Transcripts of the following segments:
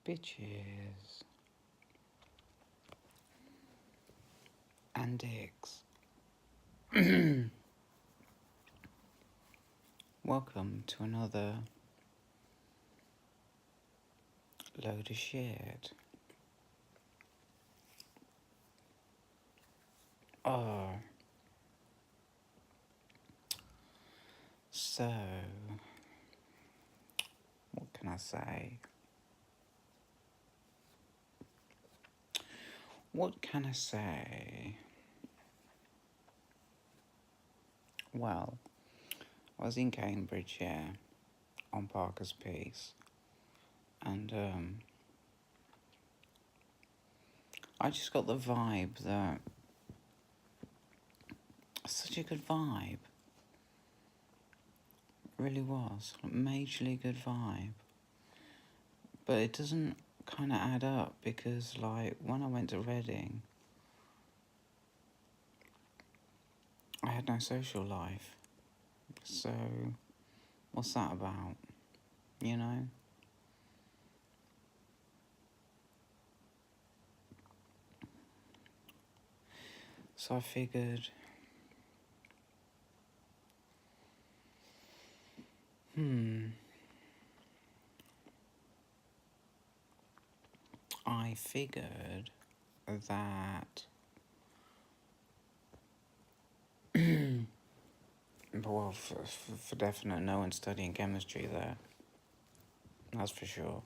Bitches and dicks. Welcome to another load of shit. Oh, so what can I say? What can I say? Well, I was in Cambridge, yeah, on Parker's Piece, and I just got the vibe that such a good vibe. It really was a majorly good vibe, but it doesn't kind of add up because, like, when I went to Reading, I had no social life. So, what's that about? You know? So I figured, I figured that, well, for definite, no one's studying chemistry there. That's for sure.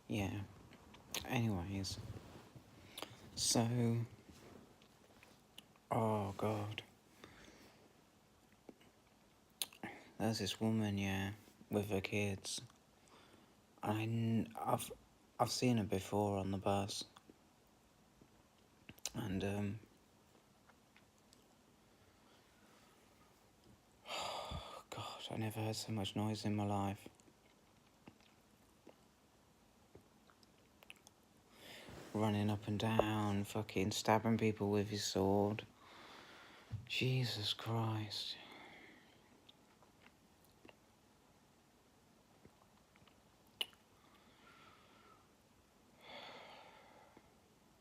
Yeah. Anyways, so, oh God, there's this woman, yeah, with her kids. I've seen her before on the bus, and God, I never heard so much noise in my life. Running up and down, fucking stabbing people with his sword. Jesus Christ.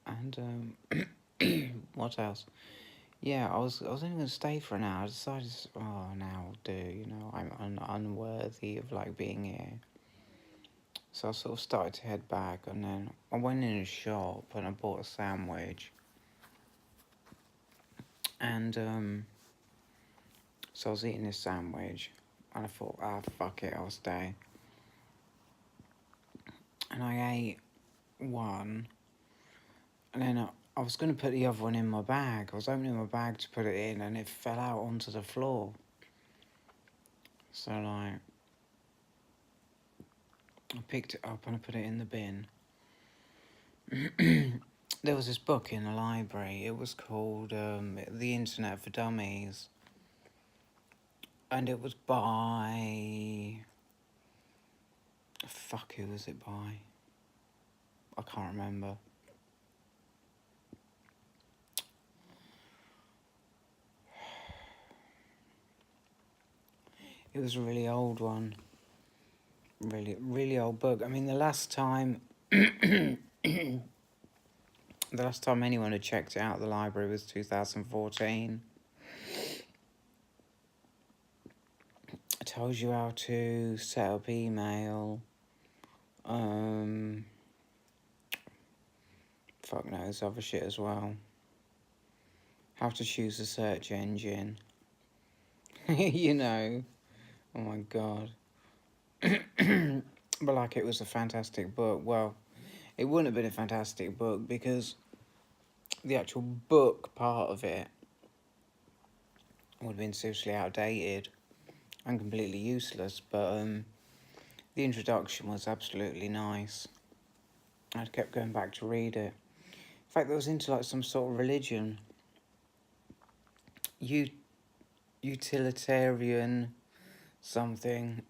And what else? Yeah, I was only gonna stay for an hour. I decided, oh, an hour will do. You know, I'm unworthy of like being here. So I sort of started to head back, and then I went in a shop and I bought a sandwich. And so I was eating this sandwich, and I thought, ah, fuck it, I'll stay. And I ate one, and then I was going to put the other one in my bag. I was opening my bag to put it in, and it fell out onto the floor. So, like, I picked it up and I put it in the bin. There was this book in the library. It was called The Internet for Dummies. And it was by... Fuck, who was it by? I can't remember. It was a really old one. Really, really old book. I mean, the last time... the last time anyone had checked it out, the library was 2014. It tells you how to set up email. Fuck knows, other shit as well. How to choose a search engine. You know. Oh my God. But like, it was a fantastic book. Well, it wouldn't have been a fantastic book because the actual book part of it would have been seriously outdated and completely useless. But the introduction was absolutely nice. I kept going back to read it. In fact, I was into like some sort of religion. Utilitarian something.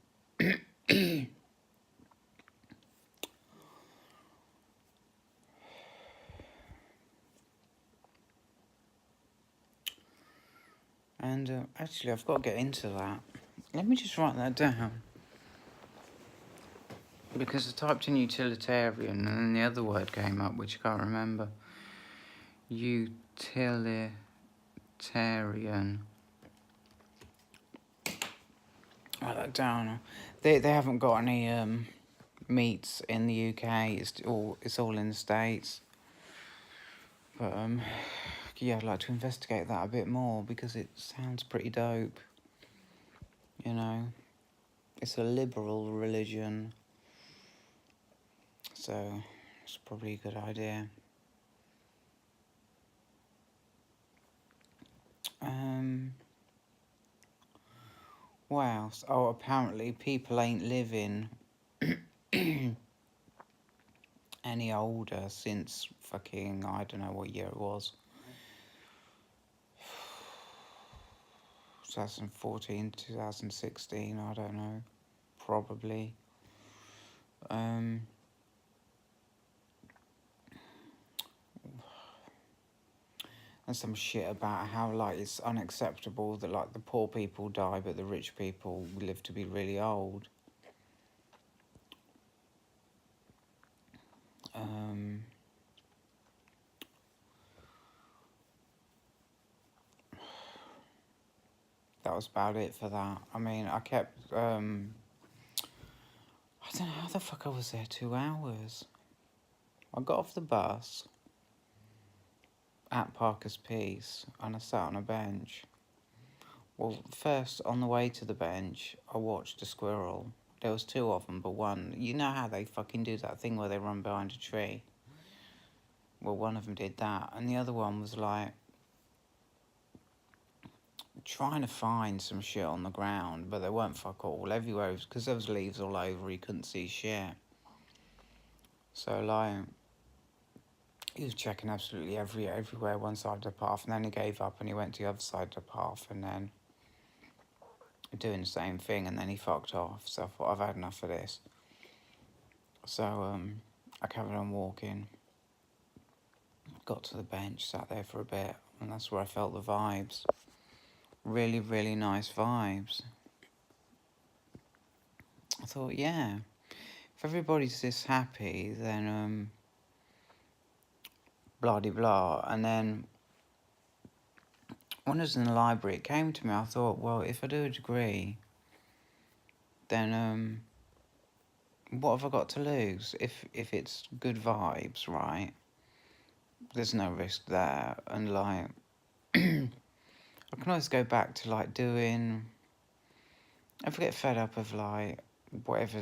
And actually, I've got to get into that. Let me just write that down. Because I typed in utilitarian and then the other word came up, which I can't remember. Utilitarian. Write that down. They haven't got any meats in the UK. It's all in the States. But yeah, I'd like to investigate that a bit more because it sounds pretty dope. You know, it's a liberal religion, so it's probably a good idea. What else? Oh, apparently people ain't living any older since fucking, I don't know what year it was. 2014, 2016, I don't know. Probably. And some shit about how, like, it's unacceptable that, like, the poor people die but the rich people live to be really old. That was about it for that. I mean, I kept, I don't know how the fuck I was there 2 hours. I got off the bus at Parker's Piece and I sat on a bench. Well, first, on the way to the bench, I watched a squirrel. There was 2 of them, but one... You know how they fucking do that thing where they run behind a tree? Well, one of them did that, and the other one was, like, trying to find some shit on the ground, but there weren't fuck all. Everywhere, because there was leaves all over, he couldn't see shit. So, like, he was checking absolutely everywhere, one side of the path, and then he gave up and he went to the other side of the path, and then doing the same thing, and then he fucked off. So I thought, I've had enough of this. So I carried on walking, got to the bench, sat there for a bit, and that's where I felt the vibes. Really, really nice vibes. I thought, yeah, if everybody's this happy, then blah de blah. And then when I was in the library, it came to me, I thought, well, if I do a degree, then what have I got to lose? If it's good vibes, right? There's no risk there. And, like, I can always go back to, like, doing... If I get fed up of, like, whatever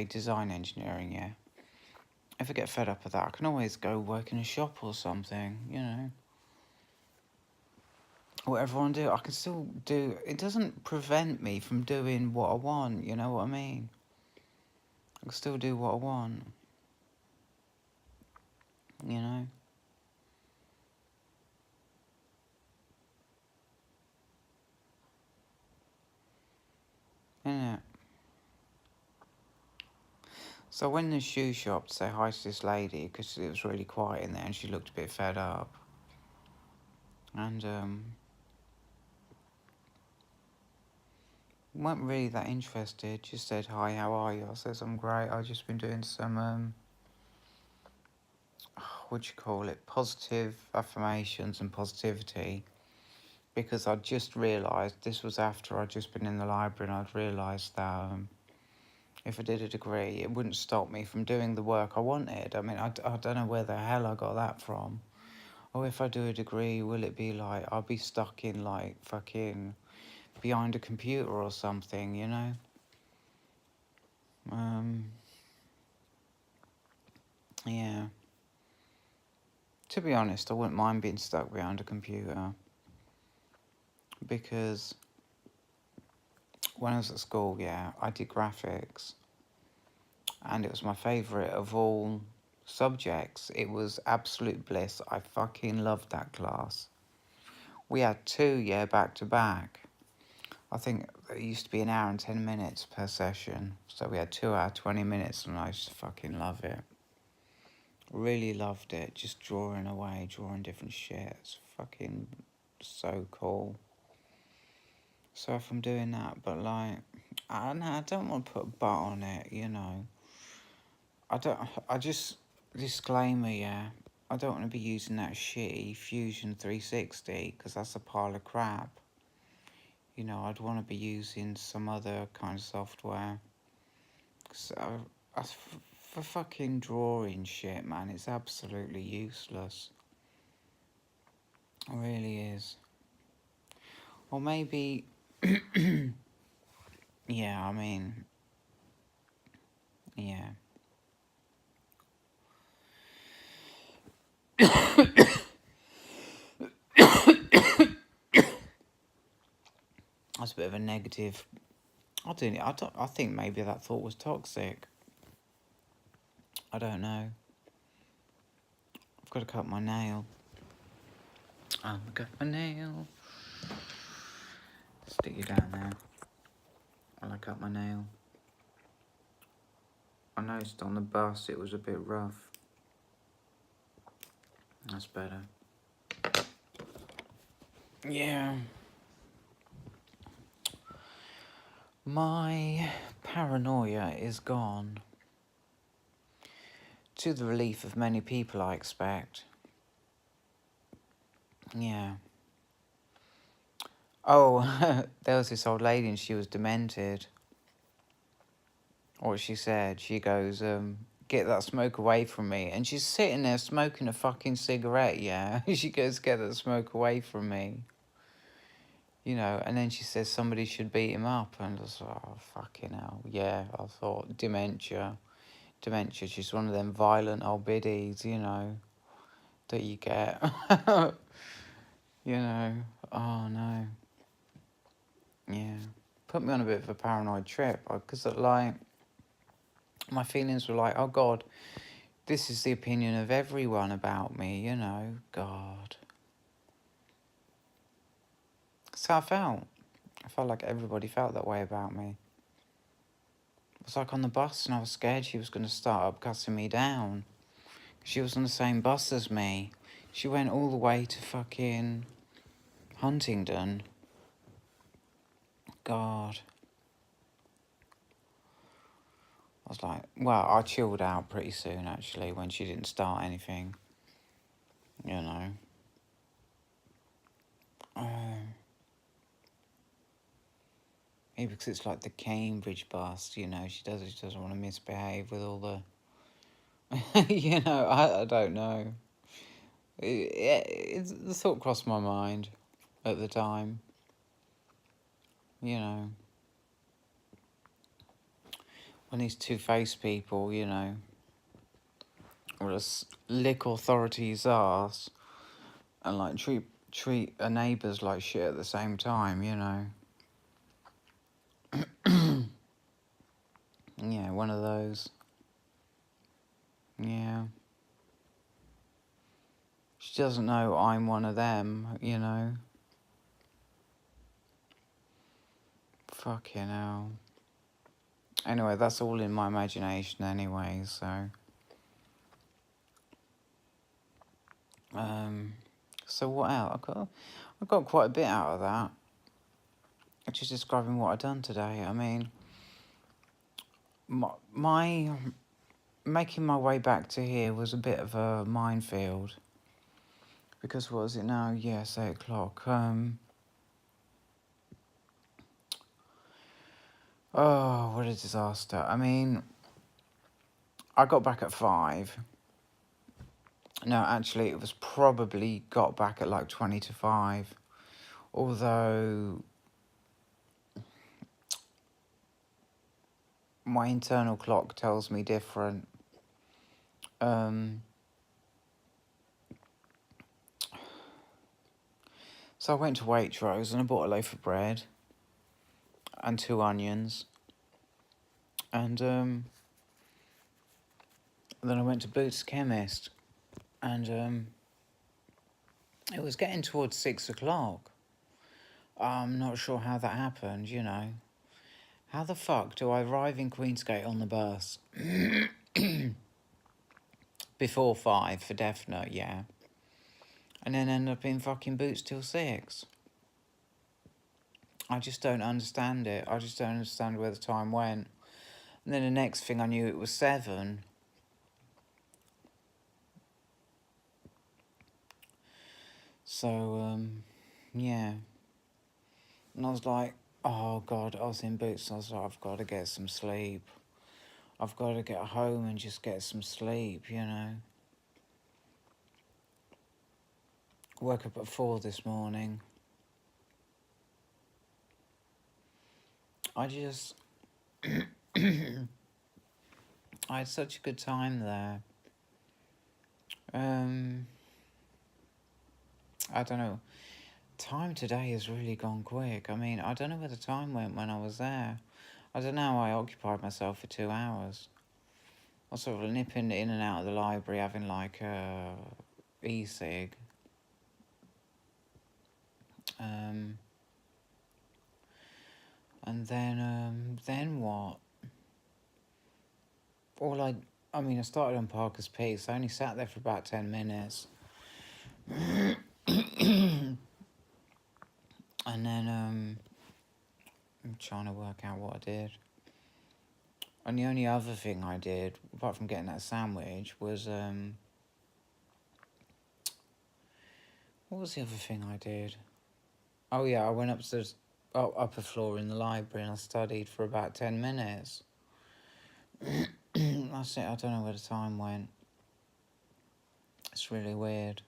design engineering, yeah. If I get fed up of that, I can always go work in a shop or something, you know. Whatever I want to do, I can still do... It doesn't prevent me from doing what I want, you know what I mean? I can still do what I want, you know. Innit? So I went in the shoe shop to say hi to this lady, because it was really quiet in there and she looked a bit fed up. And, weren't really that interested, just said, hi, how are you? I says, I'm great, I've just been doing some, positive affirmations and positivity, because I'd just realised, this was after I'd just been in the library, and I'd realised that, if I did a degree, it wouldn't stop me from doing the work I wanted. I mean, I don't know where the hell I got that from. Oh, if I do a degree, will it be like, I'll be stuck in, like, fucking behind a computer or something, you know? Yeah. To be honest, I wouldn't mind being stuck behind a computer, because when I was at school, yeah, I did graphics, and it was my favourite of all subjects. It was absolute bliss. I fucking loved that class. We had 2, yeah, back to back. I think it used to be an hour and 10 minutes per session, so we had 2 hours, 20 minutes, and I just fucking love it. Really loved it, just drawing away, drawing different shit. It's fucking so cool. So if I'm doing that, but like, I don't want to put a but on it, you know. I just, disclaimer, yeah. I don't want to be using that shitty Fusion 360 because that's a pile of crap. You know, I'd want to be using some other kind of software. So, for fucking drawing shit, man, it's absolutely useless. It really is. Or maybe, yeah, I mean, yeah. That's a bit of a negative. I think maybe that thought was toxic. I don't know. I've got to cut my nail. I've got my nail. Stick you down there while I cut my nail. I noticed on the bus it was a bit rough. That's better. Yeah. My paranoia is gone. To the relief of many people, I expect. Yeah. Oh, there was this old lady and she was demented. What she said, she goes, get that smoke away from me. And she's sitting there smoking a fucking cigarette, yeah? She goes, get that smoke away from me. You know, and then she says somebody should beat him up. And I was like, oh, fucking hell. Yeah, I thought, dementia. Dementia, she's one of them violent old biddies, you know, that you get. You know, oh no. Yeah. Put me on a bit of a paranoid trip. Because, like, my feelings were like, oh God, this is the opinion of everyone about me, you know. God. That's how I felt. I felt like everybody felt that way about me. It was like on the bus and I was scared she was going to start up cussing me down. She was on the same bus as me. She went all the way to fucking Huntingdon. God. I was like, well, I chilled out pretty soon, actually, when she didn't start anything. You know. Maybe because it's like the Cambridge bus, you know, she doesn't want to misbehave with all the... You know, I don't know. The thought crossed my mind at the time. You know. When these two-faced people, you know, will just lick authorities' ass and, like, treat a neighbours like shit at the same time, you know. Yeah, one of those. Yeah. She doesn't know I'm one of them, you know. Fucking hell. Anyway, that's all in my imagination anyway, so... So what else? I got quite a bit out of that. Just describing what I've done today. I mean, my making my way back to here was a bit of a minefield. Because what is it now? Yes, 8 o'clock. Oh, what a disaster. I mean, I got back at 5. No, actually, it was probably got back at like 20 to 5. Although my internal clock tells me different. So I went to Waitrose and I bought a loaf of bread and 2 onions. And then I went to Boots Chemist and it was getting towards 6 o'clock. I'm not sure how that happened, you know. How the fuck do I arrive in Queensgate on the bus? Before 5 for definite, yeah. And then end up in fucking Boots till 6. I just don't understand it. I just don't understand where the time went. And then the next thing I knew, it was 7. So, yeah. And I was like, oh God, I was in boots. I was like, I've got to get some sleep. I've got to get home and just get some sleep, you know. Woke up at 4 this morning. I just... I had such a good time there. I don't know. Time today has really gone quick. I mean, I don't know where the time went when I was there. I don't know how I occupied myself for 2 hours. I was sort of nipping in and out of the library, having like a e-cig. And then what? I mean, I started on Parker's Piece. I only sat there for about 10 minutes. And then, I'm trying to work out what I did. And the only other thing I did, apart from getting that sandwich, was, what was the other thing I did? Oh yeah, I went up to the upper floor in the library and I studied for about 10 minutes. That's it, I don't know where the time went. It's really weird.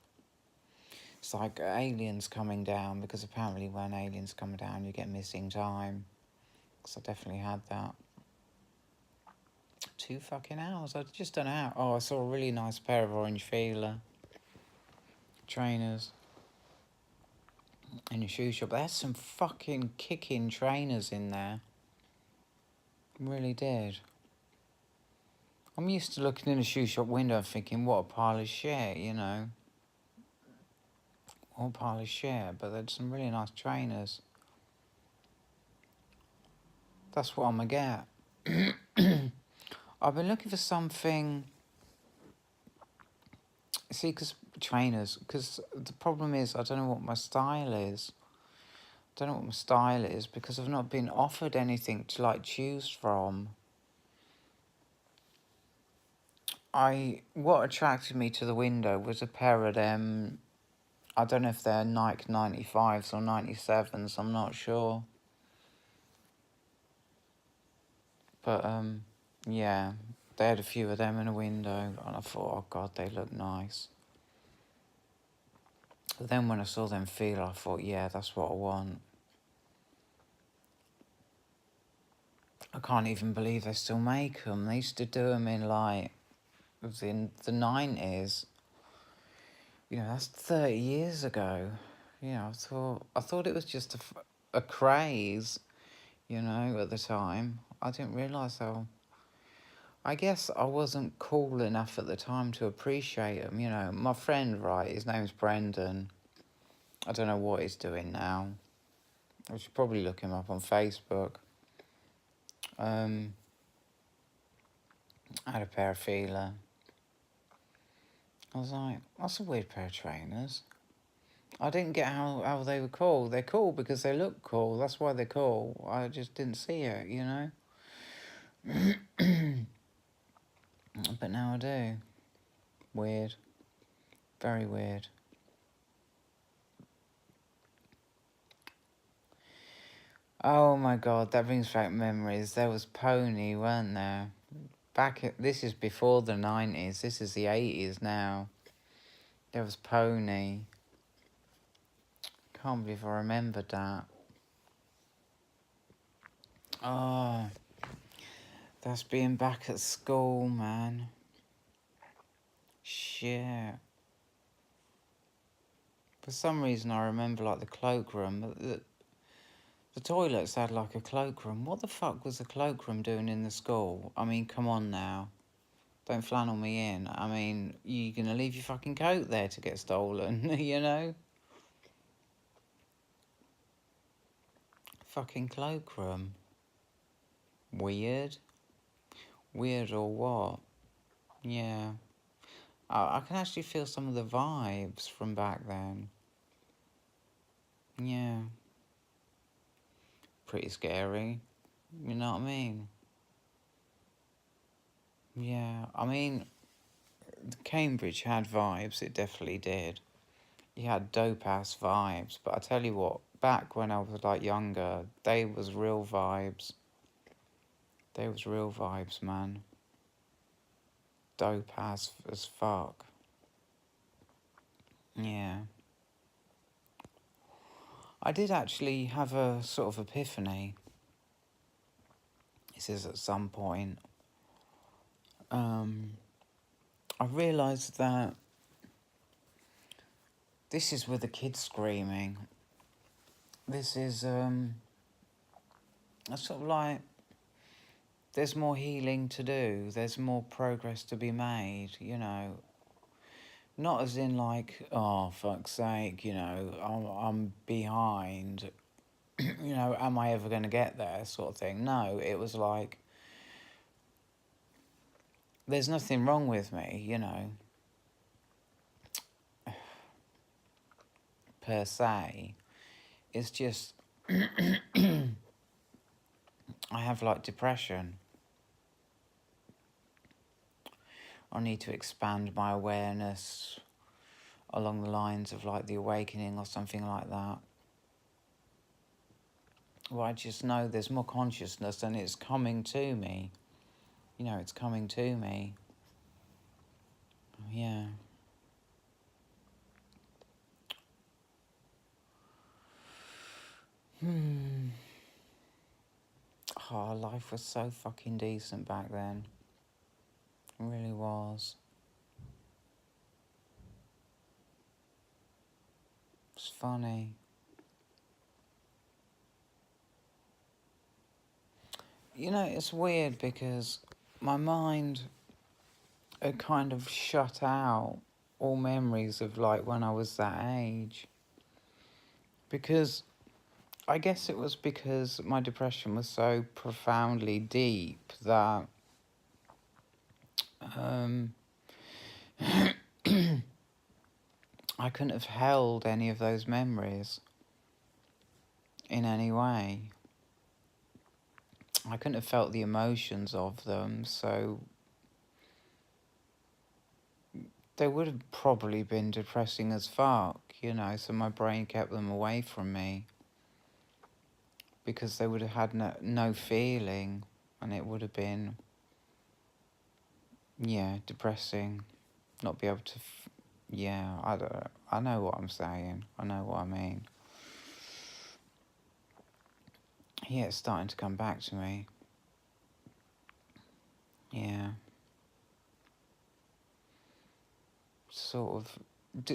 It's like aliens coming down, because apparently when aliens come down you get missing time. Because I definitely had that. 2 fucking hours, I just don't know how. Oh, I saw a really nice pair of orange Fila trainers in a shoe shop. There's some fucking kicking trainers in there. Really did. I'm used to looking in a shoe shop window and thinking, what a pile of shit, you know. What a pile of shit, but there's some really nice trainers. That's what I'm gonna get. I've been looking for something. See, because trainers, because the problem is I don't know what my style is. I don't know what my style is because I've not been offered anything to like choose from. What attracted me to the window was a pair of them. I don't know if they're Nike 95s or 97s. I'm not sure. But yeah, they had a few of them in a window, and I thought, oh God, they look nice. But then when I saw them feel, I thought, yeah, that's what I want. I can't even believe they still make them. They used to do them in like, it was in the 90s. You know, that's 30 years ago. You know, I thought it was just a craze, you know, at the time. I didn't realise how... I guess I wasn't cool enough at the time to appreciate them, you know. My friend, right, his name's Brendan. I don't know what he's doing now. I should probably look him up on Facebook. I had a pair of Fila. I was like, that's a weird pair of trainers. I didn't get how they were cool. They're cool because they look cool. That's why they're cool. I just didn't see it, you know? But now I do. Weird. Very weird. Oh my God, that brings back memories. There was Pony, weren't there? This is before the 90s. This is the 80s now. There was Pony. Can't believe I remembered that. Oh, that's being back at school, man. Shit. For some reason, I remember like the cloakroom. The toilets had like a cloakroom. What the fuck was the cloakroom doing in the school? I mean, come on now. Don't flannel me in. I mean, you gonna leave your fucking coat there to get stolen, you know? Fucking cloakroom. Weird. Weird or what? Yeah. I can actually feel some of the vibes from back then. Yeah. pretty scary. You know what I mean? Yeah, I mean, Cambridge had vibes, it definitely did. You had dope-ass vibes, but I tell you what, back when I was, like, younger, they was real vibes. They was real vibes, man. Dope-ass as fuck. Yeah. I did actually have a sort of epiphany. This is at some point. I realised that this is with the kids screaming. This is, sort of like, there's more healing to do. There's more progress to be made, you know. Not as in like, oh, fuck's sake, you know, I'm behind. You know, am I ever going to get there sort of thing. No, it was like, there's nothing wrong with me, you know, per se. It's just, I have like depression. I need to expand my awareness along the lines of like the awakening or something like that. Well, I just know there's more consciousness and it's coming to me. You know, it's coming to me. Yeah. Oh, life was so fucking decent back then. It really was. It's funny. You know, it's weird because my mind had kind of shut out all memories of like when I was that age. Because I guess it was because my depression was so profoundly deep that I couldn't have held any of those memories in any way. I couldn't have felt the emotions of them, so they would have probably been depressing as fuck, you know, so my brain kept them away from me because they would have had no feeling and it would have been, yeah, depressing. Not be able to, yeah, I know what I'm saying. I know what I mean. Yeah, it's starting to come back to me. Yeah. Sort of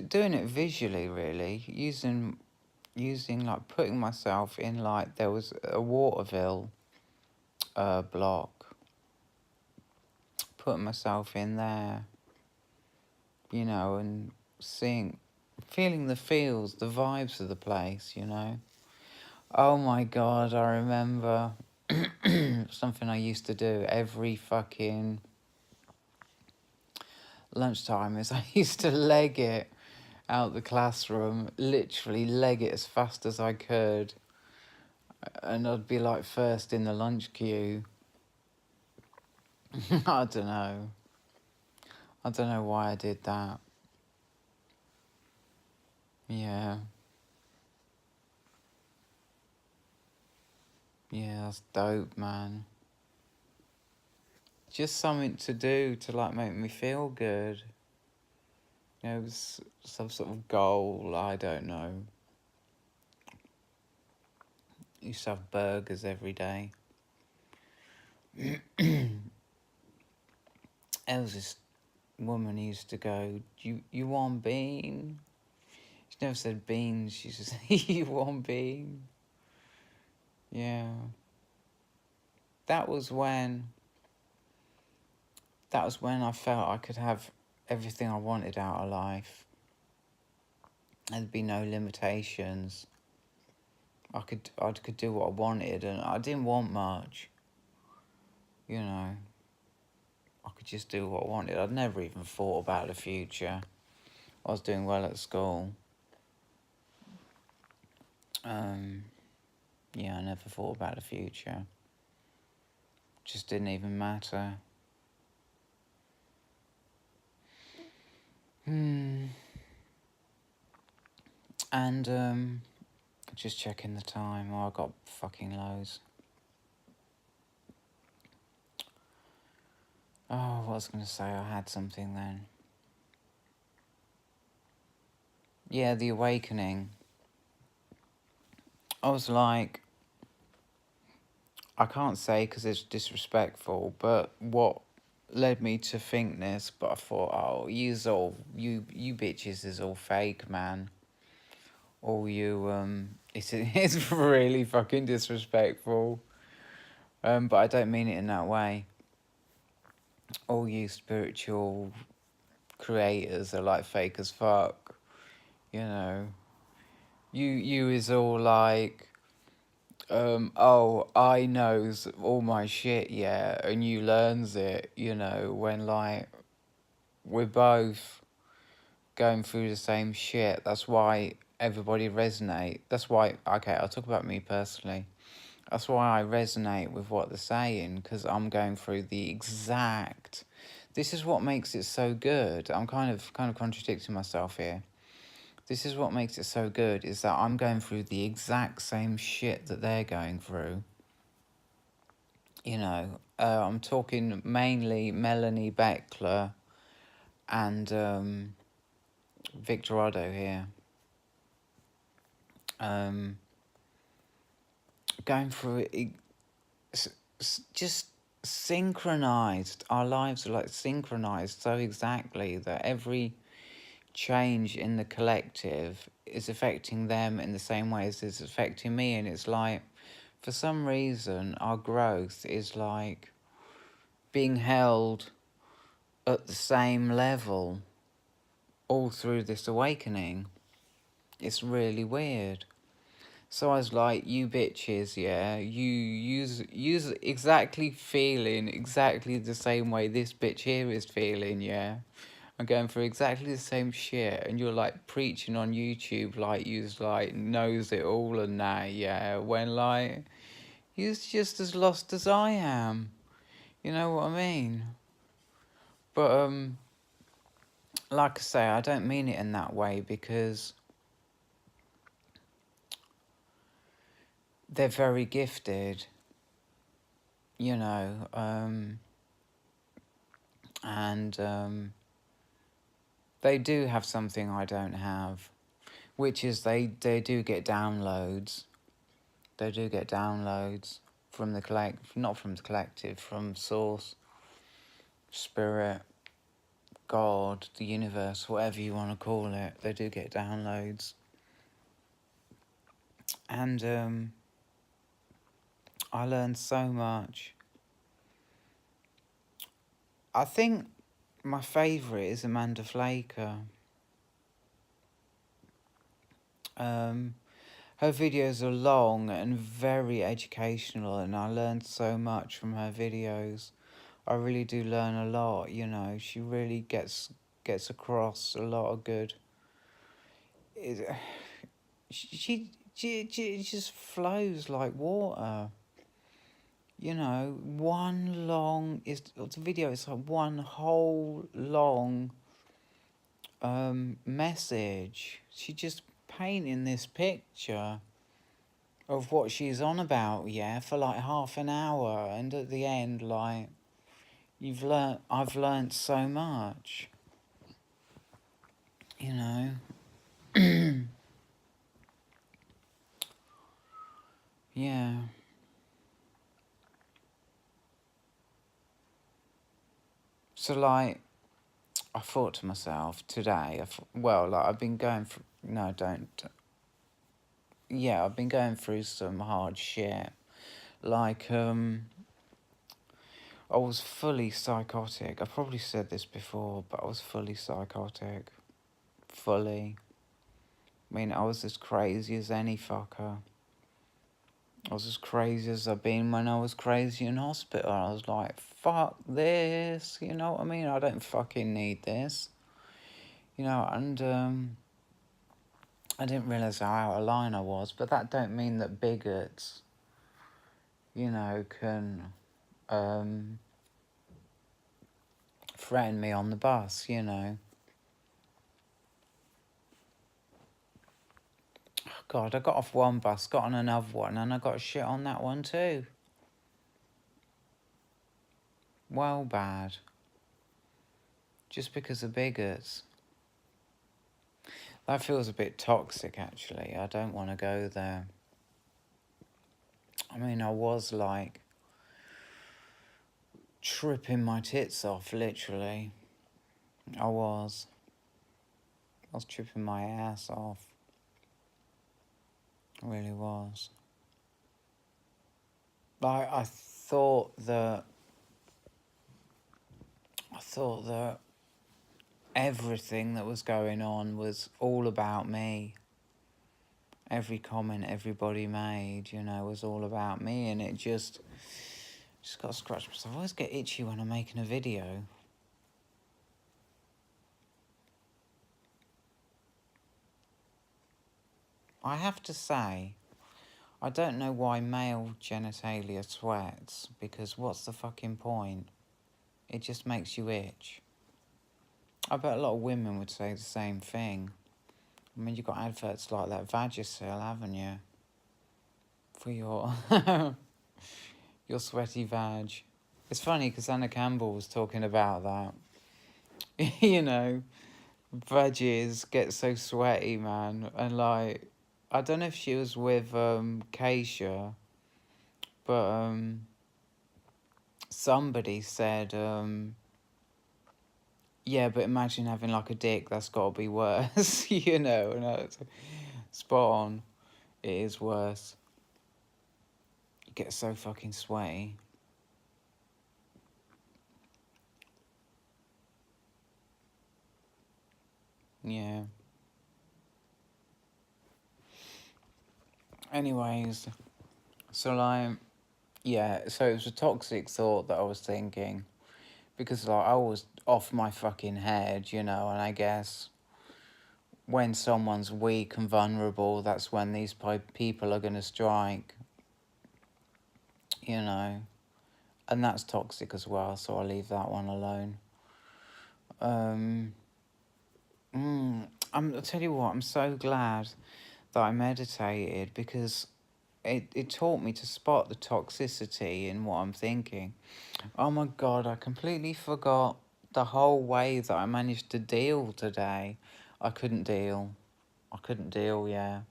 doing it visually, really, using like putting myself in like there was a Waterville block, putting myself in there, you know, and feeling the feels, the vibes of the place, you know. Oh my God, I remember something I used to do every fucking lunchtime is I used to leg it out the classroom, literally leg it as fast as I could, and I'd be like first in the lunch queue. I don't know. I don't know why I did that. Yeah. Yeah, that's dope, man. Just something to do to like make me feel good. You know, some sort of goal, I don't know. Used to have burgers every day. There was this woman who used to go, you want bean? She never said beans, she just said, you want bean? Yeah. That was when I felt I could have everything I wanted out of life. There'd be no limitations. I could do what I wanted, and I didn't want much. You know, I could just do what I wanted. I'd never even thought about the future. I was doing well at school. Yeah, I never thought about the future. Just didn't even matter. And just checking the time. Oh, I got fucking loads. Oh, what was I going to say? I had something then. Yeah, the awakening. I was like, I can't say because it's disrespectful, but what led me to think this, but I thought, oh, you bitches is all fake, man. All you, it's really fucking disrespectful. But I don't mean it in that way. All you spiritual creators are like fake as fuck. You know, you is all like, oh, I knows all my shit, yeah, and you learns it, you know, when like we're both going through the same shit. That's why everybody resonate. That's why, okay, I'll talk about me personally. That's why I resonate with what they're saying, because I'm going through the exact. This is what makes it so good. I'm kind of contradicting myself here. This is what makes it so good, is that I'm going through the exact same shit that they're going through. You know, I'm talking mainly Melanie Beckler and Victor Otto here. Going through it, just synchronized. Our lives are like synchronized so exactly that every change in the collective is affecting them in the same way as it's affecting me. And it's like, for some reason, our growth is like being held at the same level all through this awakening. It's really weird. So I was like, you bitches, yeah, you use exactly feeling exactly the same way this bitch here is feeling, yeah. I'm going through exactly the same shit, and you're like preaching on YouTube like you's like knows it all and that, yeah. When like you's just as lost as I am. You know what I mean? But like I say, I don't mean it in that way because they're very gifted, you know, and they do have something I don't have, which is they do get downloads. They do get downloads from the not from the collective, from source, spirit, God, the universe, whatever you want to call it. They do get downloads. And I learned so much. I think my favourite is Amanda Flaker. Her videos are long and very educational, and I learned so much from her videos. I really do learn a lot, you know. She really gets across a lot of good. It, she just flows like water. You know, one long is the video. It's like one whole long message. She just painting this picture of what she's on about, yeah, for like half an hour, and at the end, like, I've learnt so much, you know. Yeah. So like, I thought to myself today, like I've been going through, no, don't, yeah, I've been going through some hard shit. Like, I was fully psychotic. I probably said this before, but I was fully psychotic. Fully. I mean, I was as crazy as any fucker. I was as crazy as I've been when I was crazy in hospital. I was like, fuck this, you know what I mean? I don't fucking need this. You know, and I didn't realise how out of line I was, but that don't mean that bigots, you know, can threaten me on the bus, you know. Oh God, I got off one bus, got on another one, and I got shit on that one too. Well bad. Just because of bigots. That feels a bit toxic, actually. I don't want to go there. I mean, I was like tripping my tits off, literally. I was tripping my ass off. I really was. Like, I thought that everything that was going on was all about me. Every comment everybody made, you know, was all about me, and it just got scratched myself. I always get itchy when I'm making a video. I have to say, I don't know why male genitalia sweats, because what's the fucking point? It just makes you itch. I bet a lot of women would say the same thing. I mean, you've got adverts like that Vagisil, haven't you? For your your sweaty vag. It's funny because Anna Campbell was talking about that. You know, veggies get so sweaty, man. And like, I don't know if she was with Keisha, but somebody said, yeah, but imagine having like a dick, that's got to be worse, you know. And it's spot on. It is worse. You get so fucking sweaty. Yeah. Anyways, so like, yeah, so it was a toxic thought that I was thinking, because like I was off my fucking head, you know, and I guess when someone's weak and vulnerable, that's when these people are going to strike, you know, and that's toxic as well, so I'll leave that one alone. I'll tell you what, I'm so glad that I meditated, because it taught me to spot the toxicity in what I'm thinking. Oh my God, I completely forgot the whole way that I managed to deal today. I couldn't deal, yeah.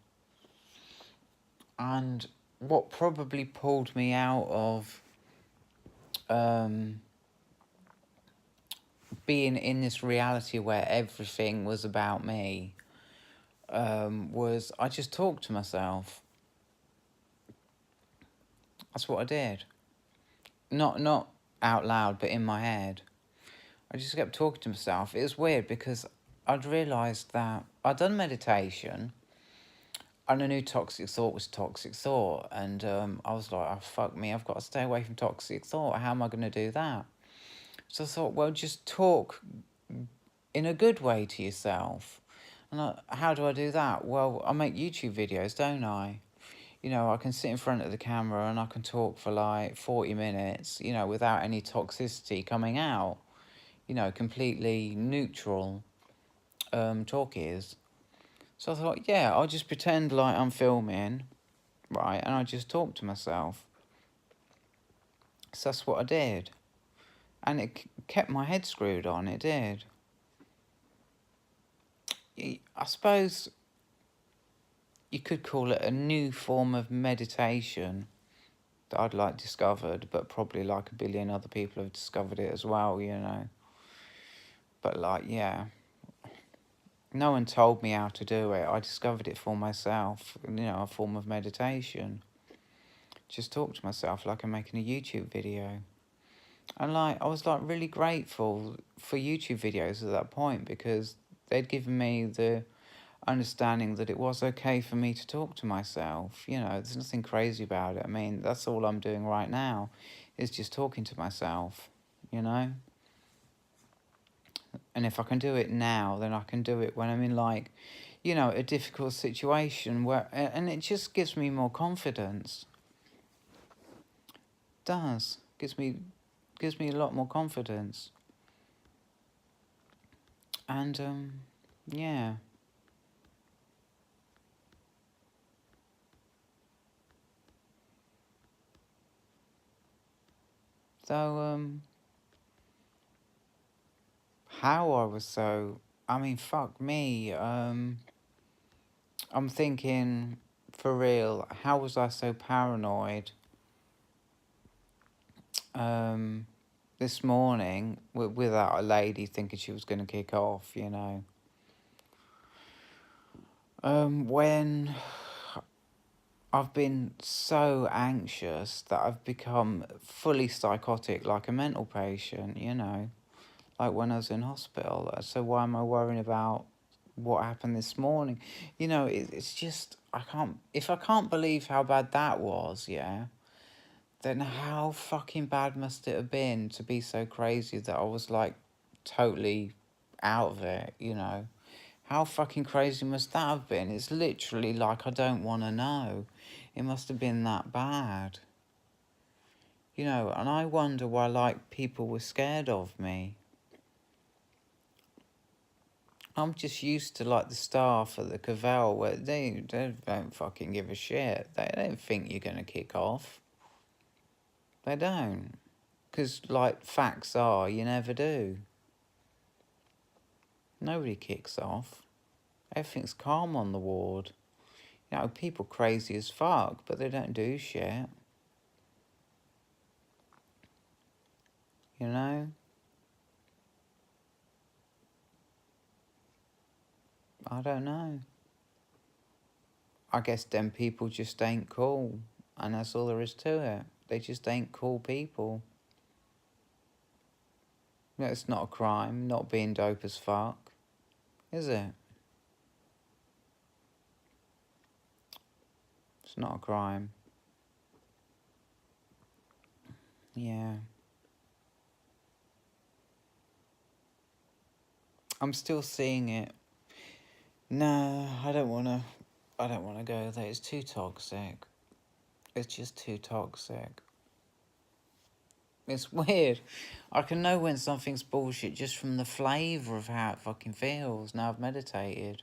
And what probably pulled me out of being in this reality where everything was about me was I just talked to myself. That's what I did. Not out loud, but in my head. I just kept talking to myself. It was weird because I'd realised that I'd done meditation, and I knew toxic thought was toxic thought, and I was like, oh, fuck me, I've got to stay away from toxic thought. How am I going to do that? So I thought, well, just talk in a good way to yourself. And how do I do that? Well, I make YouTube videos, don't I? You know, I can sit in front of the camera and I can talk for like 40 minutes, you know, without any toxicity coming out. You know, completely neutral talk is. So I thought, yeah, I'll just pretend like I'm filming, right, and I just talk to myself. So that's what I did. And it kept my head screwed on, it did. I suppose you could call it a new form of meditation that I'd like discovered, but probably like a billion other people have discovered it as well, you know. But like, yeah, no one told me how to do it. I discovered it for myself, you know, a form of meditation. Just talk to myself like I'm making a YouTube video. And like, I was like really grateful for YouTube videos at that point, because they'd given me the understanding that it was okay for me to talk to myself. You know, there's nothing crazy about it. I mean, that's all I'm doing right now, is just talking to myself, you know? And if I can do it now, then I can do it when I'm in like, you know, a difficult situation where, and it just gives me more confidence. It does. Gives me a lot more confidence. And, yeah. So, how I was so, I mean, fuck me, I'm thinking, for real, how was I so paranoid, this morning, without a lady thinking she was going to kick off, you know? When I've been so anxious that I've become fully psychotic, like a mental patient, you know, like when I was in hospital. So why am I worrying about what happened this morning? You know, it's just, if I can't believe how bad that was, yeah, then how fucking bad must it have been to be so crazy that I was like totally out of it, you know? How fucking crazy must that have been? It's literally like I don't want to know. It must have been that bad. You know, and I wonder why, like, people were scared of me. I'm just used to, like, the staff at the Cavell where they don't fucking give a shit. They don't think you're going to kick off. They don't. Because, like, facts are, you never do. Nobody kicks off. Everything's calm on the ward. You know, people crazy as fuck, but they don't do shit. You know? I don't know. I guess them people just ain't cool. And that's all there is to it. They just ain't cool people. You know, it's not a crime, not being dope as fuck. Is it? It's not a crime. Yeah. I'm still seeing it. No, I don't want to go there. It's too toxic. It's just too toxic. It's weird. I can know when something's bullshit just from the flavour of how it fucking feels. Now I've meditated.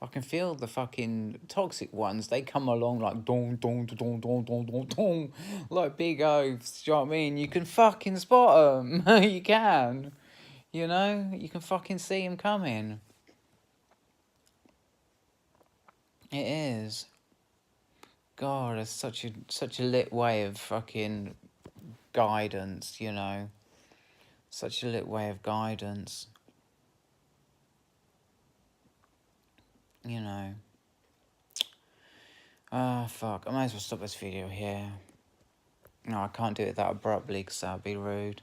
I can feel the fucking toxic ones. They come along like dong dong dong dong dong dong dong, like big oaths. Do you know what I mean? You can fucking spot them. You can. You know, you can fucking see them coming. It is. God, it's such a lit way of fucking guidance. You know, such a lit way of guidance. You know. Ah, fuck. I might as well stop this video here. No, I can't do it that abruptly because that would be rude.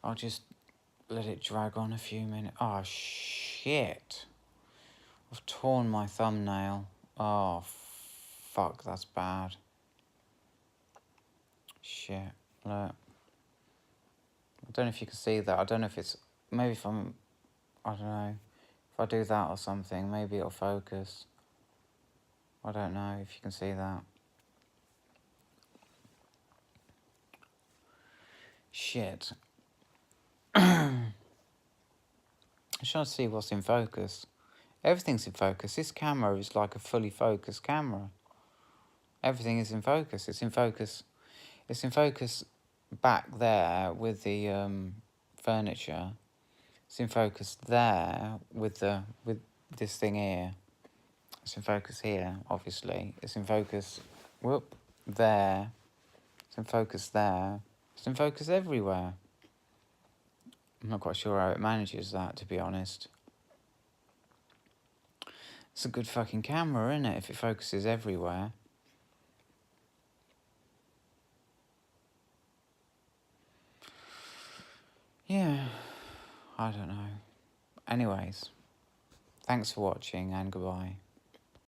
I'll just let it drag on a few minutes. Oh, shit. I've torn my thumbnail. Oh, fuck, that's bad. Shit. Look. I don't know if you can see that. I don't know if it's... Maybe if I'm... I don't know. If I do that or something, maybe it'll focus. I don't know if you can see that. Shit. I'm trying to see what's in focus. Everything's in focus. This camera is like a fully focused camera. Everything is in focus. It's in focus. It's in focus back there with the furniture. It's in focus there with this thing here. It's in focus here, obviously. It's in focus, whoop, there. It's in focus there. It's in focus everywhere. I'm not quite sure how it manages that, to be honest. It's a good fucking camera, isn't it, if it focuses everywhere? Yeah, I don't know. Anyways, thanks for watching and goodbye.